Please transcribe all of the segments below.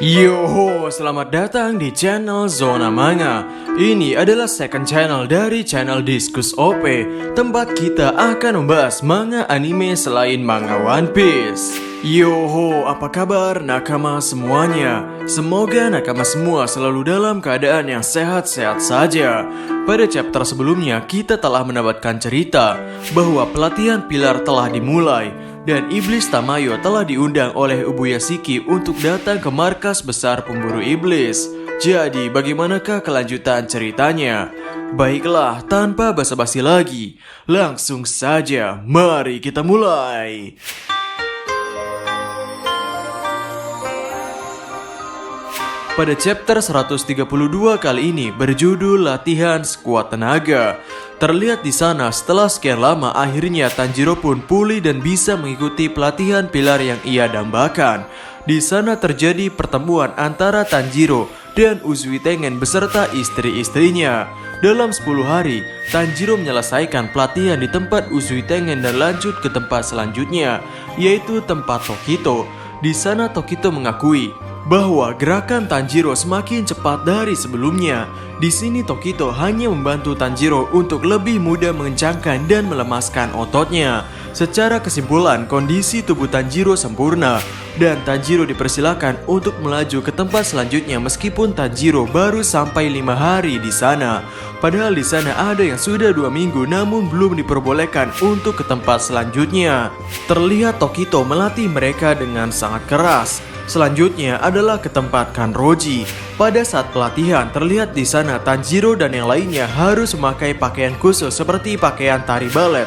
Yoho, selamat datang di channel Zona Manga. Ini adalah second channel dari channel Diskus OP, tempat kita akan membahas manga anime selain manga One Piece. Yoho, apa kabar nakama semuanya? Semoga nakama semua selalu dalam keadaan yang sehat-sehat saja. Pada chapter sebelumnya kita telah mendapatkan cerita bahwa pelatihan pilar telah dimulai dan Iblis Tamayo telah diundang oleh Ubuya Shiki untuk datang ke markas besar pemburu iblis. Jadi bagaimanakah kelanjutan ceritanya? Baiklah, tanpa basa-basi lagi, langsung saja mari kita mulai. Pada chapter 132 kali ini berjudul Latihan Sekuat Tenaga. Terlihat di sana setelah sekian lama akhirnya Tanjiro pun pulih dan bisa mengikuti pelatihan pilar yang ia dambakan. Di sana terjadi pertemuan antara Tanjiro dan Uzui Tengen beserta istri-istrinya. Dalam 10 hari, Tanjiro menyelesaikan pelatihan di tempat Uzui Tengen dan lanjut ke tempat selanjutnya, yaitu tempat Tokito. Di sana Tokito mengakui bahwa gerakan Tanjiro semakin cepat dari sebelumnya. Di sini Tokito hanya membantu Tanjiro untuk lebih mudah mengencangkan dan melemaskan ototnya. Secara kesimpulan, kondisi tubuh Tanjiro sempurna dan Tanjiro dipersilakan untuk melaju ke tempat selanjutnya meskipun Tanjiro baru sampai 5 hari di sana. Padahal di sana ada yang sudah 2 minggu namun belum diperbolehkan untuk ke tempat selanjutnya. Terlihat Tokito melatih mereka dengan sangat keras. Selanjutnya adalah ke tempat Kanroji. Pada saat pelatihan terlihat di sana Tanjiro dan yang lainnya harus memakai pakaian khusus seperti pakaian tari balet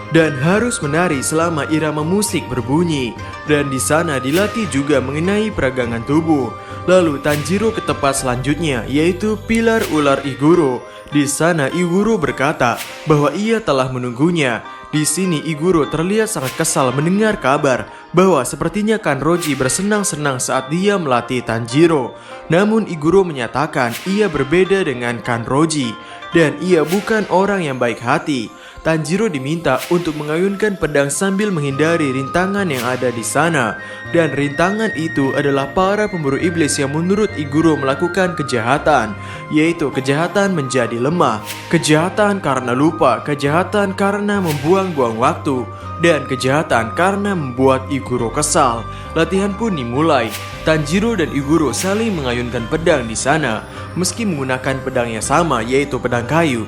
dan harus menari selama irama musik berbunyi. Dan di sana dilatih juga mengenai peragangan tubuh. Lalu Tanjiro ke tempat selanjutnya yaitu pilar ular Iguro. Di sana Iguro berkata bahwa ia telah menunggunya. Di sini Iguro terlihat sangat kesal mendengar kabar bahwa sepertinya Kanroji bersenang-senang saat dia melatih Tanjiro. Namun Iguro menyatakan ia berbeda dengan Kanroji dan ia bukan orang yang baik hati. Tanjiro diminta untuk mengayunkan pedang sambil menghindari rintangan yang ada di sana. Dan rintangan itu adalah para pemburu iblis yang menurut Iguro melakukan kejahatan, yaitu kejahatan menjadi lemah, kejahatan karena lupa, kejahatan karena membuang-buang waktu, dan kejahatan karena membuat Iguro kesal. Latihan pun dimulai. Tanjiro dan Iguro saling mengayunkan pedang di sana. Meski menggunakan pedang yang sama, yaitu pedang kayu,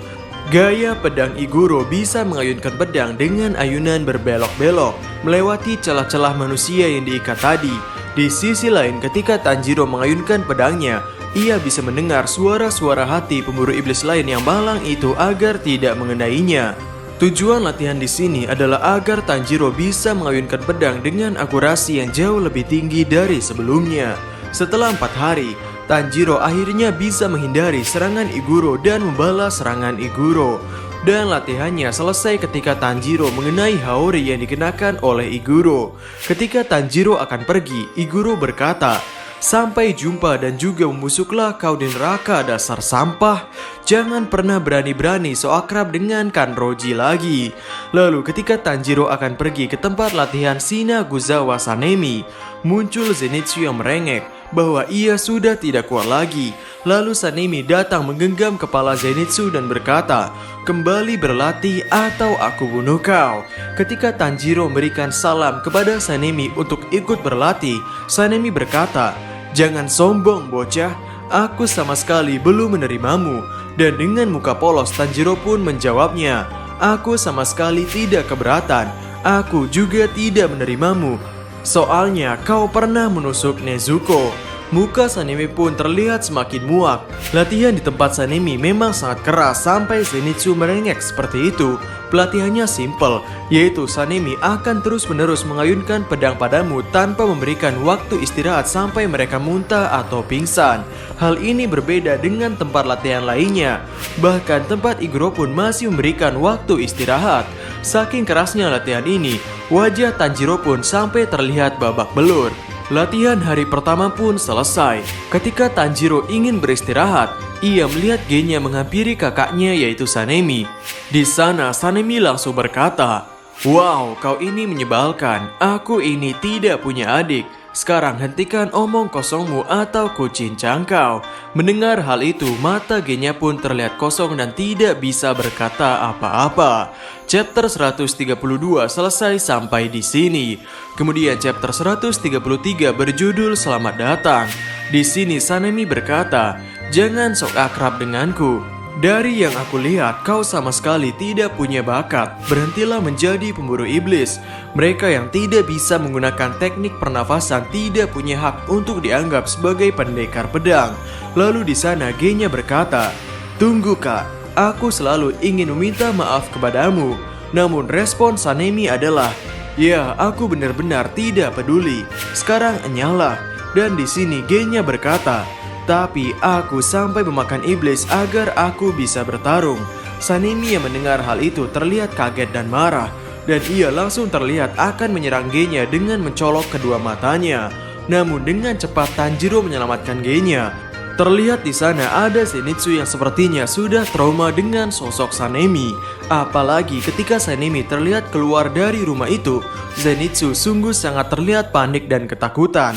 gaya pedang Iguro bisa mengayunkan pedang dengan ayunan berbelok-belok, melewati celah-celah manusia yang diikat tadi. Di sisi lain, ketika Tanjiro mengayunkan pedangnya, ia bisa mendengar suara-suara hati pemburu iblis lain yang malang itu agar tidak mengenainya. Tujuan latihan di sini adalah agar Tanjiro bisa mengayunkan pedang dengan akurasi yang jauh lebih tinggi dari sebelumnya. Setelah 4 hari, Tanjiro akhirnya bisa menghindari serangan Iguro dan membalas serangan Iguro. Dan latihannya selesai ketika Tanjiro mengenai Haori yang dikenakan oleh Iguro. Ketika Tanjiro akan pergi, Iguro berkata, "Sampai jumpa dan juga membusuklah kau di neraka dasar sampah. Jangan pernah berani-berani so akrab dengan Kanroji lagi." Lalu ketika Tanjiro akan pergi ke tempat latihan Shinaguzawa Sanemi, muncul Zenitsu yang merengek bahwa ia sudah tidak kuat lagi. Lalu Sanemi datang menggenggam kepala Zenitsu dan berkata, "Kembali berlatih atau aku bunuh kau." Ketika Tanjiro memberikan salam kepada Sanemi untuk ikut berlatih, Sanemi berkata, "Jangan sombong bocah, aku sama sekali belum menerimamu." Dan dengan muka polos Tanjiro pun menjawabnya, "Aku sama sekali tidak keberatan, aku juga tidak menerimamu. Soalnya kau pernah menusuk Nezuko." Muka Sanemi pun terlihat semakin muak. Latihan di tempat Sanemi memang sangat keras sampai Zenitsu merengek seperti itu. Pelatihannya simple, yaitu Sanemi akan terus-menerus mengayunkan pedang padamu tanpa memberikan waktu istirahat sampai mereka muntah atau pingsan. Hal ini berbeda dengan tempat latihan lainnya. Bahkan tempat Iguro pun masih memberikan waktu istirahat. Saking kerasnya latihan ini, wajah Tanjiro pun sampai terlihat babak belur. Latihan hari pertama pun selesai. Ketika Tanjiro ingin beristirahat, ia melihat gennya menghampiri kakaknya yaitu Sanemi. Di sana Sanemi langsung berkata, "Wow, kau ini menyebalkan. Aku ini tidak punya adik. Sekarang hentikan omong kosongmu atau kucincang kau. Mendengar hal itu, mata Genya pun terlihat kosong dan tidak bisa berkata apa-apa. Chapter 132 selesai sampai di sini. Kemudian chapter 133 berjudul Selamat Datang. Di sini Sanemi berkata, "Jangan sok akrab denganku. Dari yang aku lihat, kau sama sekali tidak punya bakat. Berhentilah menjadi pemburu iblis. Mereka yang tidak bisa menggunakan teknik pernafasan tidak punya hak untuk dianggap sebagai pendekar pedang." Lalu di sana Genya berkata, "Tunggu kak, aku selalu ingin meminta maaf kepadamu." Namun respon Sanemi adalah, "Ya, aku benar-benar tidak peduli. Sekarang enyalah." Dan di sini Genya berkata, "Tapi aku sampai memakan iblis agar aku bisa bertarung." Sanemi yang mendengar hal itu terlihat kaget dan marah, dan ia langsung terlihat akan menyerang Genya dengan mencolok kedua matanya. Namun dengan cepat Tanjiro menyelamatkan Genya. Terlihat di sana ada Zenitsu yang sepertinya sudah trauma dengan sosok Sanemi. Apalagi ketika Sanemi terlihat keluar dari rumah itu, Zenitsu sungguh sangat terlihat panik dan ketakutan.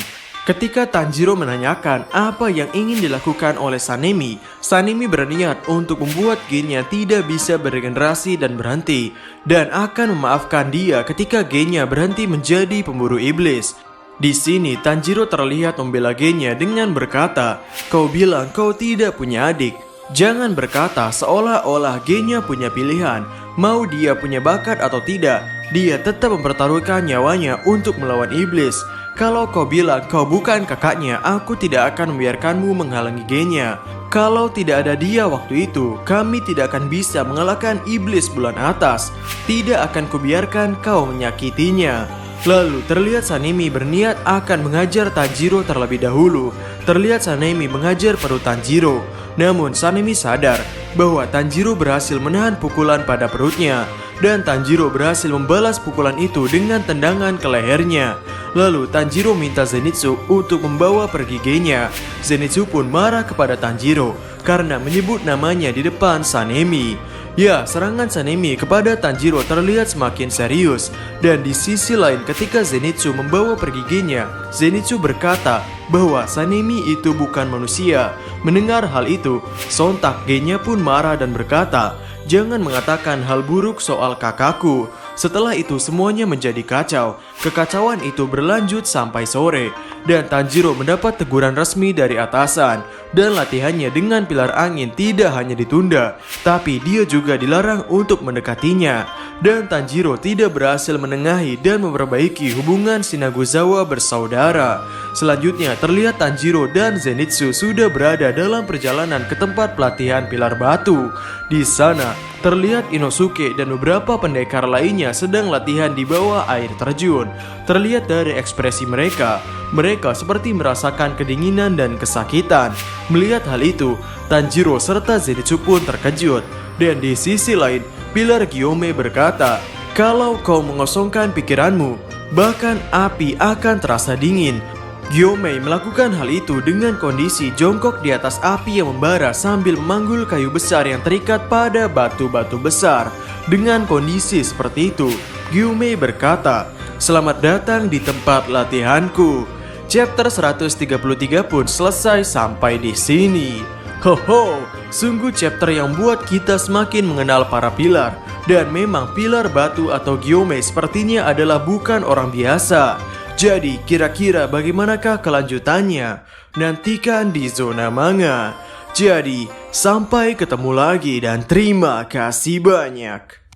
Ketika Tanjiro menanyakan apa yang ingin dilakukan oleh Sanemi, Sanemi berniat untuk membuat Genya tidak bisa beregenerasi dan berhenti, dan akan memaafkan dia ketika Genya berhenti menjadi pemburu iblis. Di sini Tanjiro terlihat membela Genya dengan berkata, "Kau bilang kau tidak punya adik. Jangan berkata seolah-olah Genya punya pilihan. Mau dia punya bakat atau tidak, dia tetap mempertaruhkan nyawanya untuk melawan iblis. Kalau kau bilang kau bukan kakaknya, aku tidak akan membiarkanmu menghalangi Genya. Kalau tidak ada dia waktu itu, kami tidak akan bisa mengalahkan iblis bulan atas. Tidak akan kubiarkan kau menyakitinya." Lalu terlihat Sanemi berniat akan mengajar Tanjiro terlebih dahulu. Terlihat Sanemi mengajar perut Tanjiro. Namun Sanemi sadar bahwa Tanjiro berhasil menahan pukulan pada perutnya, dan Tanjiro berhasil membalas pukulan itu dengan tendangan ke lehernya. Lalu Tanjiro minta Zenitsu untuk membawa pergi Genya. Zenitsu pun marah kepada Tanjiro karena menyebut namanya di depan Sanemi. Ya, serangan Sanemi kepada Tanjiro terlihat semakin serius. Dan di sisi lain ketika Zenitsu membawa pergi Genya, Zenitsu berkata bahwa Sanemi itu bukan manusia. Mendengar hal itu, sontak Genya pun marah dan berkata, "Jangan mengatakan hal buruk soal kakakku." Setelah itu semuanya menjadi kacau. Kekacauan itu berlanjut sampai sore, dan Tanjiro mendapat teguran resmi dari atasan. Dan latihannya dengan pilar angin tidak hanya ditunda, tapi dia juga dilarang untuk mendekatinya. Dan Tanjiro tidak berhasil menengahi dan memperbaiki hubungan Shinaguzawa bersaudara. Selanjutnya terlihat Tanjiro dan Zenitsu sudah berada dalam perjalanan ke tempat pelatihan pilar batu. Di sana terlihat Inosuke dan beberapa pendekar lainnya sedang latihan di bawah air terjun. Terlihat dari ekspresi mereka, mereka seperti merasakan kedinginan dan kesakitan. Melihat hal itu, Tanjiro serta Zenitsu pun terkejut. Dan di sisi lain, pilar Gyome berkata, "Kalau kau mengosongkan pikiranmu, bahkan api akan terasa dingin." Gyome melakukan hal itu dengan kondisi jongkok di atas api yang membara sambil memanggul kayu besar yang terikat pada batu-batu besar. Dengan kondisi seperti itu, Gyome berkata, "Selamat datang di tempat latihanku." Chapter 133 pun selesai sampai di sini. Hoho, sungguh chapter yang buat kita semakin mengenal para pilar. Dan memang pilar batu atau Gyome sepertinya adalah bukan orang biasa. Jadi kira-kira bagaimanakah kelanjutannya? Nantikan di Zona Manga. Jadi sampai ketemu lagi dan terima kasih banyak.